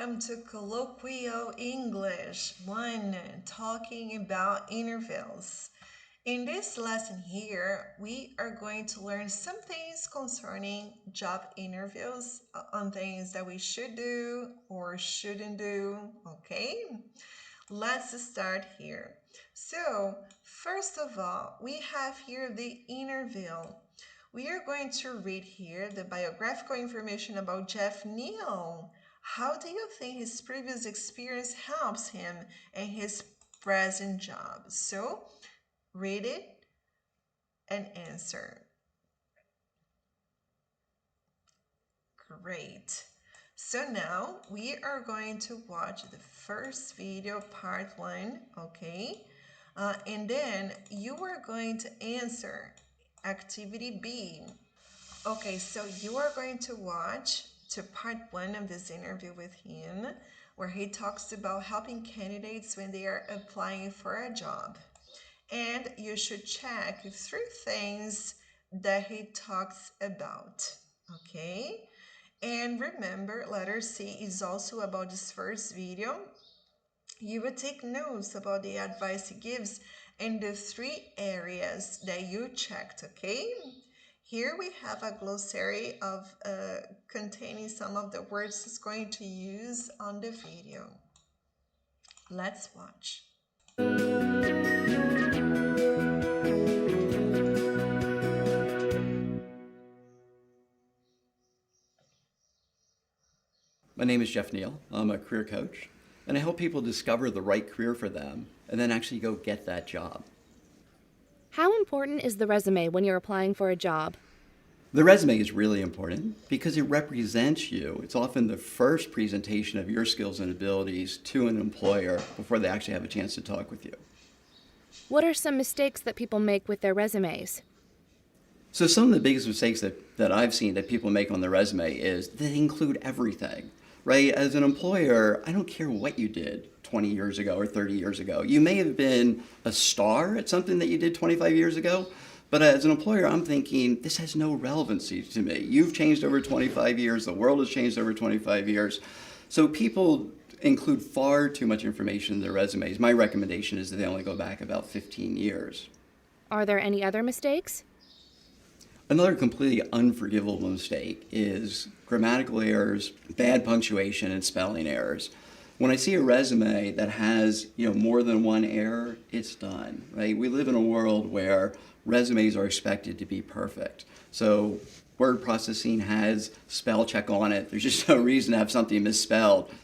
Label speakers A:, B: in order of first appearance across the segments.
A: welcome to Colloquial English 1, talking about interviews. In this lesson here, we are going to learn some things concerning job interviews, on things that we should do or shouldn't do, okay? Let's start here. So, first of all, we have here the interview. We are going to read here the biographical information about Jeff Neal. How do you think his previous experience helps him in his present job? So, read it and answer. Great. So now we are going to watch the first video, part 1, okay? And then you are going to answer activity B. Okay, so you are going to watch to part 1 of this interview with him, where he talks about helping candidates when they are applying for a job. And you should check 3 things that he talks about, okay? And remember, letter C is also about this first video. You will take notes about the advice he gives in the 3 areas that you checked, okay? Here we have a glossary of containing some of the words he's going to use on the video. Let's watch.
B: My name is Jeff Neal. I'm a career coach, and I help people discover the right career for them and then actually go get that job.
C: How important is the resume when you're applying for a job?
B: The resume is really important because it represents you. It's often the first presentation of your skills and abilities to an employer before they actually have a chance to talk with you.
C: What are some mistakes that people make with their resumes?
B: So some of the biggest mistakes that I've seen that people make on their resume is they include everything, right? As an employer, I don't care what you did 20 years ago or 30 years ago. You may have been a star at something that you did 25 years ago, but as an employer, I'm thinking, this has no relevancy to me. You've changed over 25 years. The world has changed over 25 years. So people include far too much information in their resumes. My recommendation is that they only go back about 15 years.
C: Are there any other mistakes?
B: Another completely unforgivable mistake is grammatical errors, bad punctuation, and spelling errors. When I see a resume that has, more than one error, it's done, right? We live in a world where resumes are expected to be perfect. So word processing has spell check on it. There's just no reason to have something misspelled.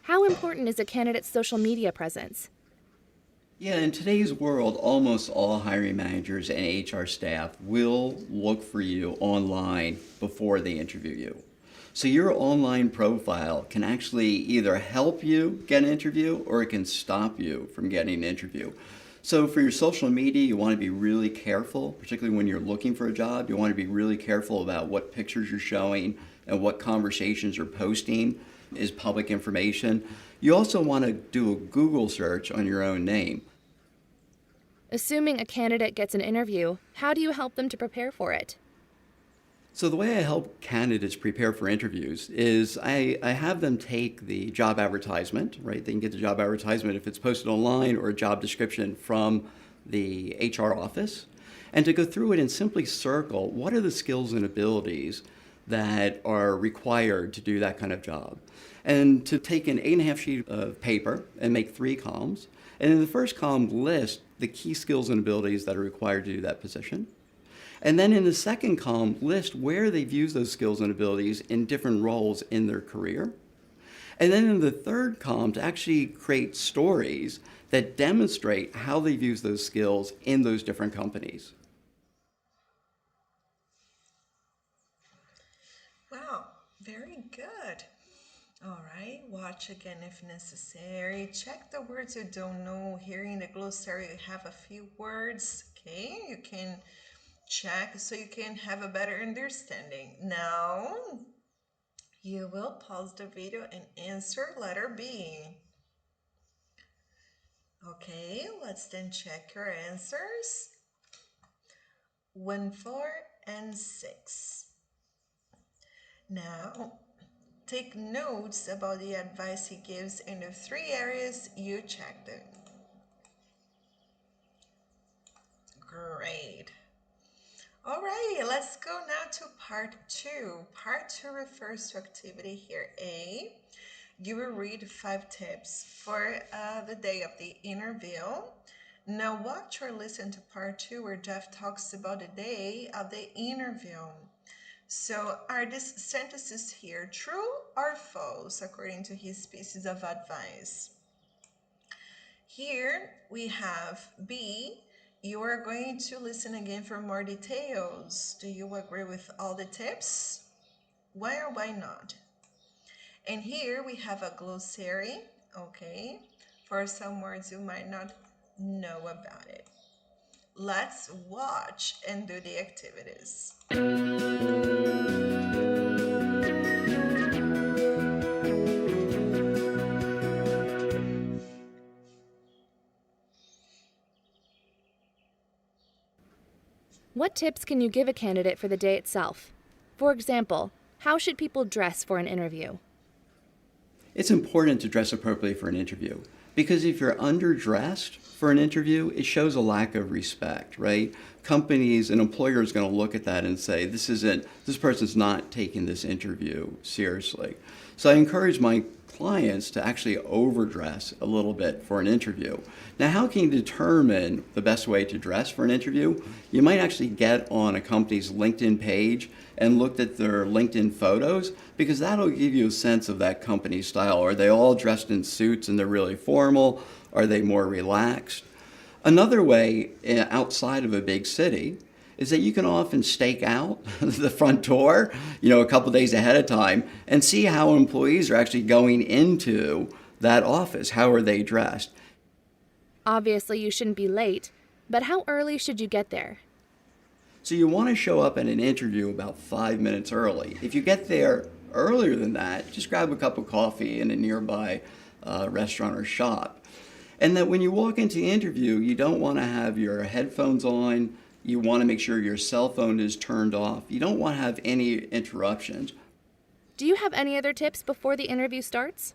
C: How important is a candidate's social media presence?
B: Yeah, in today's world, almost all hiring managers and HR staff will look for you online before they interview you. So your online profile can actually either help you get an interview or it can stop you from getting an interview. So for your social media, you want to be really careful, particularly when you're looking for a job. You want to be really careful about what pictures you're showing and what conversations you're posting is public information. You also want to do a Google search on your own name.
C: Assuming a candidate gets an interview, how do you help them to prepare for it?
B: So the way I help candidates prepare for interviews is I have them take the job advertisement, right? They can get the job advertisement if it's posted online or a job description from the HR office, and to go through it and simply circle what are the skills and abilities that are required to do that kind of job. And to take an 8.5 sheet of paper and make 3 columns. And in the first column, list the key skills and abilities that are required to do that position. And then in the second column, list where they've used those skills and abilities in different roles in their career. And then in the third column, to actually create stories that demonstrate how they've used those skills in those different companies.
A: Wow, very good. All right, watch again if necessary. Check the words you don't know. Here in the glossary, you have a few words, okay? You can check so you can have a better understanding. Now, you will pause the video and answer letter B. Okay, let's then check your answers. 1, 4, and 6. Now, take notes about the advice he gives in the 3 areas you checked it. Great. All right, let's go now to part 2. Part 2 refers to activity here A. You will read 5 tips for the day of the interview. Now watch or listen to part 2 where Jeff talks about the day of the interview. So are these sentences here true or false according to his pieces of advice? Here we have B. You are going to listen again for more details. Do you agree with all the tips? Why or why not? And here we have a glossary, okay, for some words you might not know about it. Let's watch and do the activities.
C: What tips can you give a candidate for the day itself? For example, how should people dress for an interview?
B: It's important to dress appropriately for an interview because if you're underdressed for an interview, it shows a lack of respect, right? Companies and employers are going to look at that and say, this person's not taking this interview seriously. So I encourage my clients to actually overdress a little bit for an interview. Now, how can you determine the best way to dress for an interview? You might actually get on a company's LinkedIn page and look at their LinkedIn photos because that'll give you a sense of that company's style. Are they all dressed in suits and they're really formal? Are they more relaxed? Another way outside of a big city is that you can often stake out the front door, a couple days ahead of time and see how employees are actually going into that office. How are they dressed?
C: Obviously, you shouldn't be late, but how early should you get there?
B: So you want to show up at an interview about 5 minutes early. If you get there earlier than that, just grab a cup of coffee in a nearby restaurant or shop. And that when you walk into the interview, you don't want to have your headphones on. You want to make sure your cell phone is turned off. You don't want to have any interruptions.
C: Do you have any other tips before the interview starts?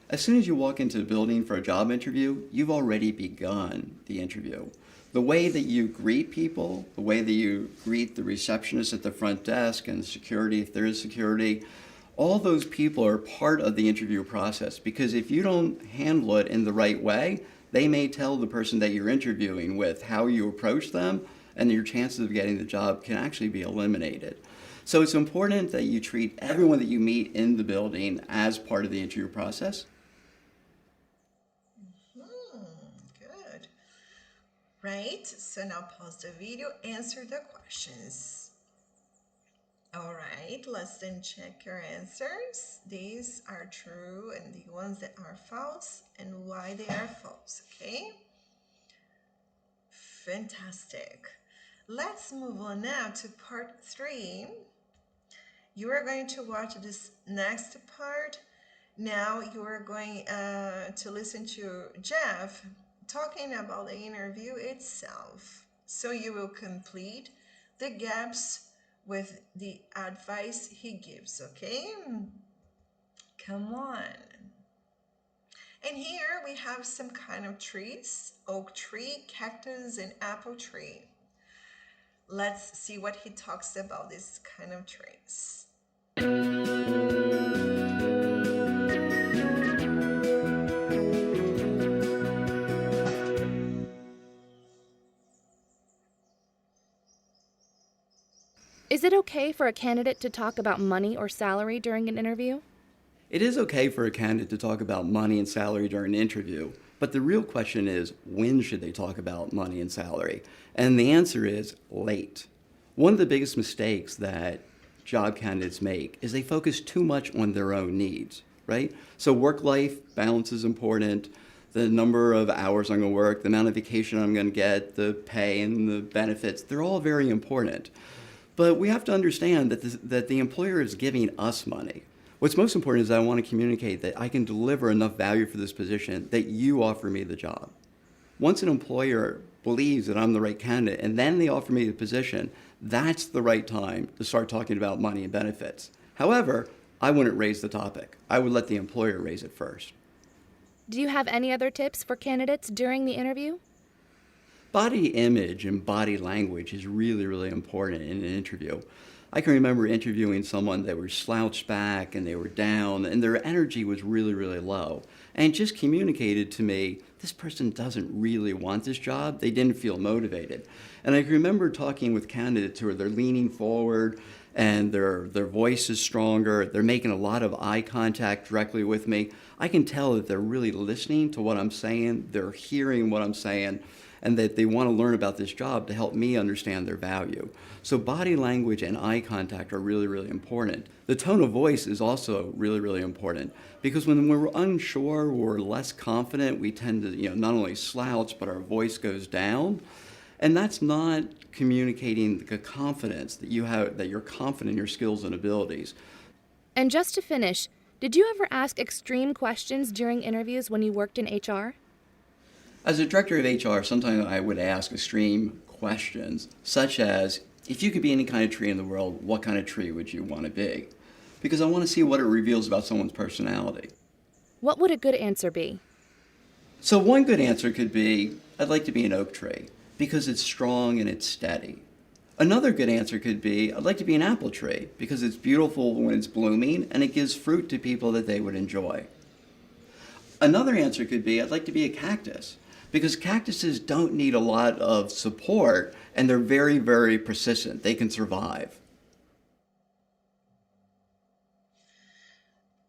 B: As soon as you walk into the building for a job interview, you've already begun the interview. The way that you greet people, the way that you greet the receptionist at the front desk and security, if there is security, all those people are part of the interview process because if you don't handle it in the right way, they may tell the person that you're interviewing with how you approach them and your chances of getting the job can actually be eliminated. So it's important that you treat everyone that you meet in the building as part of the interview process.
A: Good. Right, so now pause the video, answer the questions. All right, let's then check your answers. These are true and the ones that are false and why they are false, okay? Fantastic. Let's move on now to part 3. You are going to watch this next part. Now you are going to listen to Jeff talking about the interview itself. So you will complete the gaps with the advice he gives, okay? Come on. And here we have some kind of trees: oak tree, cactus, and apple tree. Let's see what he talks about this kind of trees.
C: Is it okay for a candidate to talk about money or salary during an interview?
B: It is okay for a candidate to talk about money and salary during an interview, but the real question is, when should they talk about money and salary? And the answer is late. One of the biggest mistakes that job candidates make is they focus too much on their own needs, right? So work-life balance is important. The number of hours I'm going to work, the amount of vacation I'm going to get, the pay and the benefits, they're all very important. But we have to understand that the employer is giving us money. What's most important is that I want to communicate that I can deliver enough value for this position that you offer me the job. Once an employer believes that I'm the right candidate and then they offer me the position, that's the right time to start talking about money and benefits. However, I wouldn't raise the topic. I would let the employer raise it first.
C: Do you have any other tips for candidates during the interview?
B: Body image and body language is really, really important in an interview. I can remember interviewing someone that was slouched back and they were down and their energy was really, really low. And it just communicated to me, this person doesn't really want this job. They didn't feel motivated. And I can remember talking with candidates who are they're leaning forward and their voice is stronger. They're making a lot of eye contact directly with me. I can tell that they're really listening to what I'm saying. They're hearing what I'm saying, and that they want to learn about this job to help me understand their value. So body language and eye contact are really, really important. The tone of voice is also really, really important because when we're unsure, we're less confident, we tend to, not only slouch, but our voice goes down. And that's not communicating the confidence that you have, that you're confident in your skills and abilities.
C: And just to finish, did you ever ask extreme questions during interviews when you worked in HR?
B: As a director of HR, sometimes I would ask extreme questions, such as, if you could be any kind of tree in the world, what kind of tree would you want to be? Because I want to see what it reveals about someone's personality.
C: What would a good answer be?
B: So one good answer could be, I'd like to be an oak tree, because it's strong and it's steady. Another good answer could be, I'd like to be an apple tree, because it's beautiful when it's blooming and it gives fruit to people that they would enjoy. Another answer could be, I'd like to be a cactus, because cactuses don't need a lot of support and they're very, very persistent. They can survive.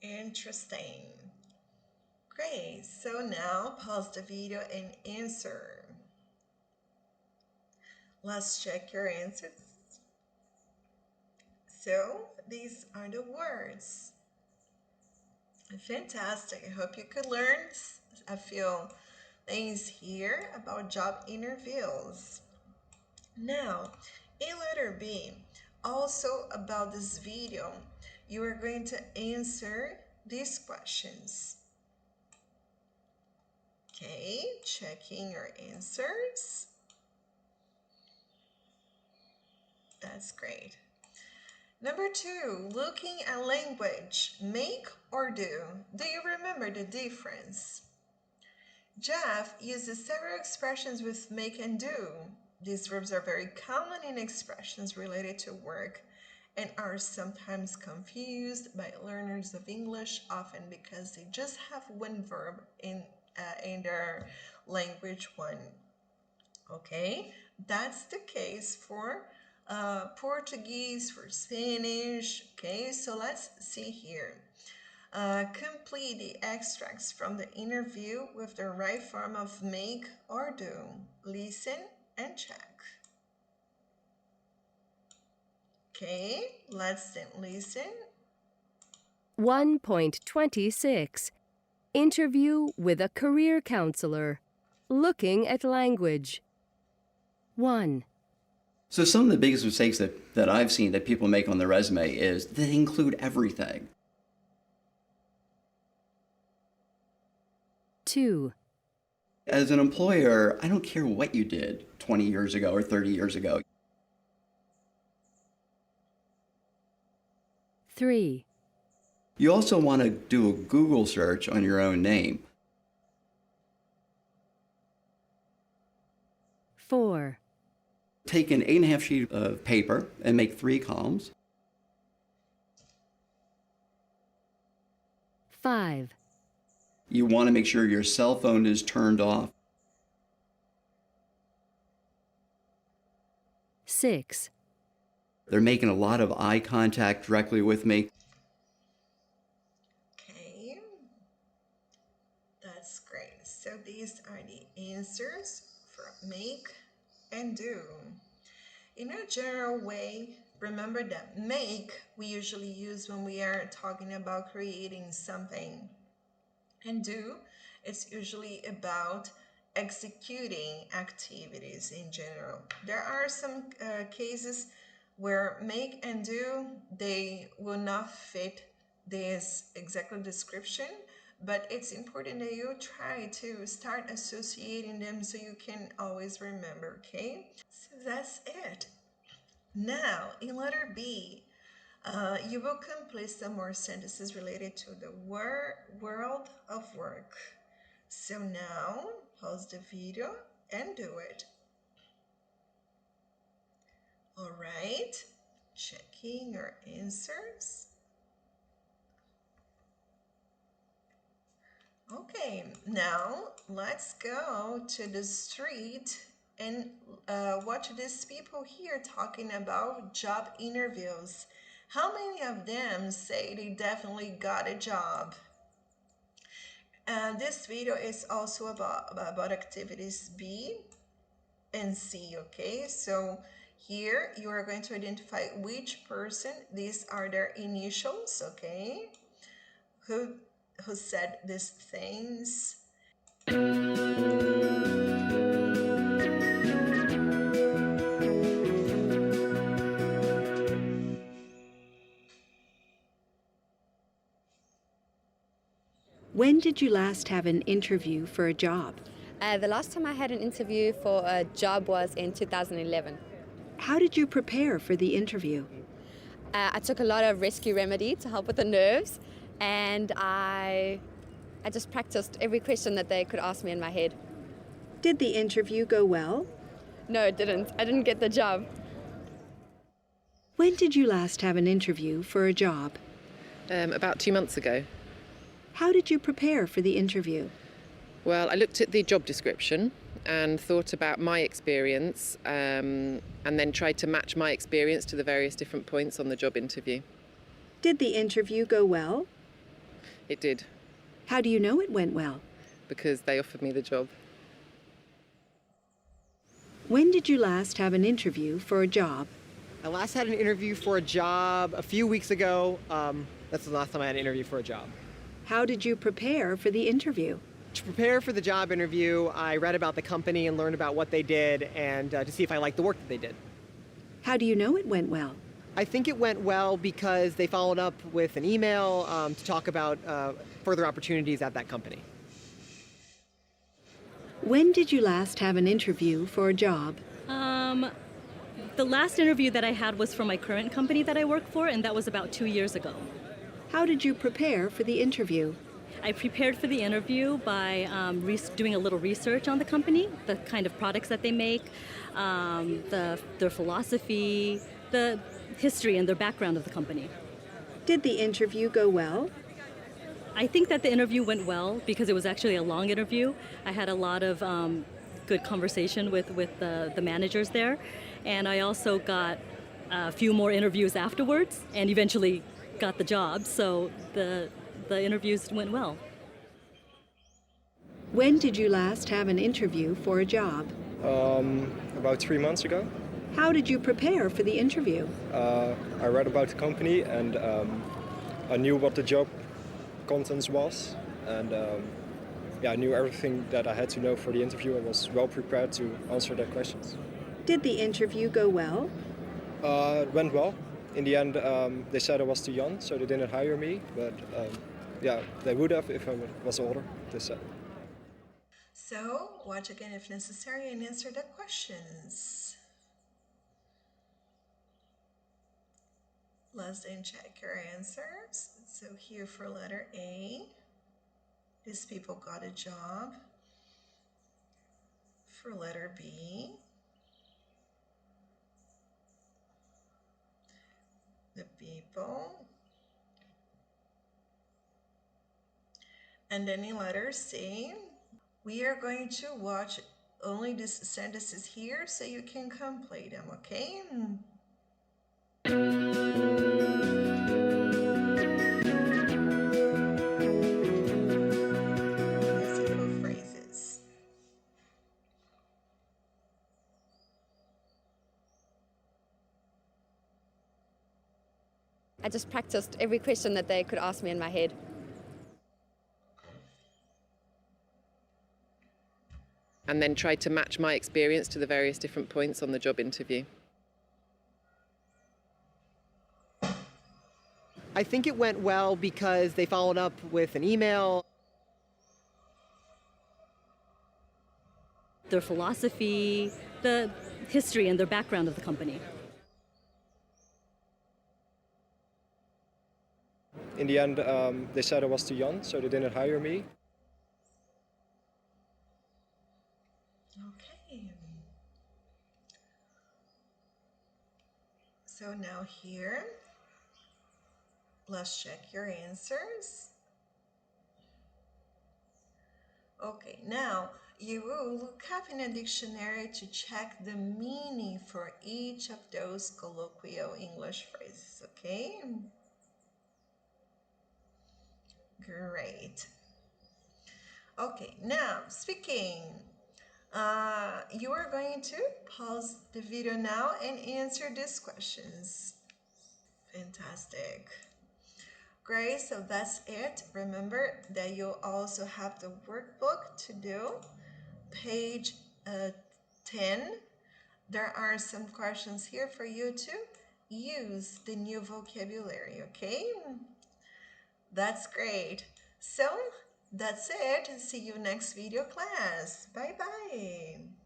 A: Interesting. Great. So now pause the video and answer. Let's check your answers. So these are the words. Fantastic. I hope you could learn a few things here about job interviews. Now, in letter B, also about this video, you are going to answer these questions. Okay, checking your answers. That's great. Number 2, looking at language, make or do. Do you remember the difference? Jeff uses several expressions with make and do. These verbs are very common in expressions related to work and are sometimes confused by learners of English, often because they just have one verb in their language one. Okay, that's the case for Portuguese, for Spanish. Okay, so let's see here. Complete the extracts from the interview with the right form of make or do. Listen and check. Okay, let's then listen.
D: 1.26 Interview with a career counselor. Looking at language. 1.
B: So some of the biggest mistakes that I've seen that people make on their resume is they include everything.
D: 2.
B: As an employer, I don't care what you did 20 years ago or 30 years ago.
D: 3.
B: You also want to do a Google search on your own name.
D: 4.
B: Take an 8.5 sheet of paper and make 3 columns.
D: 5.
B: You want to make sure your cell phone is turned off.
D: 6.
B: They're making a lot of eye contact directly with me.
A: Okay, that's great. So these are the answers for make and do. In a general way, remember that make we usually use when we are talking about creating something. And do, it's usually about executing activities in general. There are some cases where make and do, they will not fit this exact description, but it's important that you try to start associating them so you can always remember, okay? So that's it. Now, in letter B, You will complete some more sentences related to the world of work. So now, pause the video and do it. All right, checking your answers. Okay, now let's go to the street and watch these people here talking about job interviews. How many of them say they definitely got a job? And this video is also about activities B and C, okay? So here you are going to identify which person, these are their initials, okay? Who said these things.
D: When did you last have an interview for a job?
E: The last time I had an interview for a job was in 2011.
D: How did you prepare for the interview?
E: I took a lot of rescue remedy to help with the nerves, and I just practiced every question that they could ask me in my head.
D: Did the interview go well?
E: No, it didn't. I didn't get the job.
D: When did you last have an interview for a job?
F: About 2 months ago.
D: How did you prepare for the interview?
F: Well, I looked at the job description and thought about my experience and then tried to match my experience to the various different points on the job interview.
D: Did the interview go well?
F: It did,
D: How do you know it went well?
F: because they offered me the job.
D: When did you last have an interview for a job?
G: I last had an interview for a job a few weeks ago. That's the last time I had an interview for a job.
D: How did you prepare for the interview?
G: To prepare for the job interview, I read about the company and learned about what they did and to see if I liked the work that they did.
D: How do you know it went well?
G: I think it went well because they followed up with an email to talk about further opportunities at that company.
D: When did you last have an interview for a job?
H: The last interview that I had was for my current company that I work for, and that was about 2 years ago.
D: How did you prepare for the interview?
H: I prepared for the interview by doing a little research on the company, the kind of products that they make, their philosophy, the history and their background of the company.
D: Did the interview go well?
H: I think that the interview went well because it was actually a long interview. I had a lot of good conversation with the managers there, and I also got a few more interviews afterwards and eventually got the job, so the interviews went well.
D: When did you last have an interview for a job?
I: About 3 months ago.
D: How did you prepare for the interview?
I: I read about the company and I knew what the job contents was, and I knew everything that I had to know for the interview. I was well prepared to answer their questions.
D: Did the interview go well?
I: It went well. In the end, they said I was too young, so they didn't hire me, but they would have if I was older, they said.
A: So watch again if necessary and answer the questions. Let's then check your answers. So here for letter A, these people got a job. For letter B, the people. And then in letter C, we are going to watch only these sentences here so you can complete them, okay? Musical phrases.
E: I just practiced every question that they could ask me in my head.
F: And then tried to match my experience to the various different points on the job interview.
G: I think it went well because they followed up with an email.
H: Their philosophy, the history and their background of the company.
I: in the end, they said I was too young, so they didn't hire me.
A: Okay. So now here, let's check your answers. Okay, now you will look up in a dictionary to check the meaning for each of those colloquial English phrases, okay? Great. Okay, now speaking. You are going to pause the video now and answer these questions. Fantastic. Great, so that's it. Remember that you also have the workbook to do, page 10. There are some questions here for you to use the new vocabulary, okay? That's great. So that's it. See you next video class. Bye bye.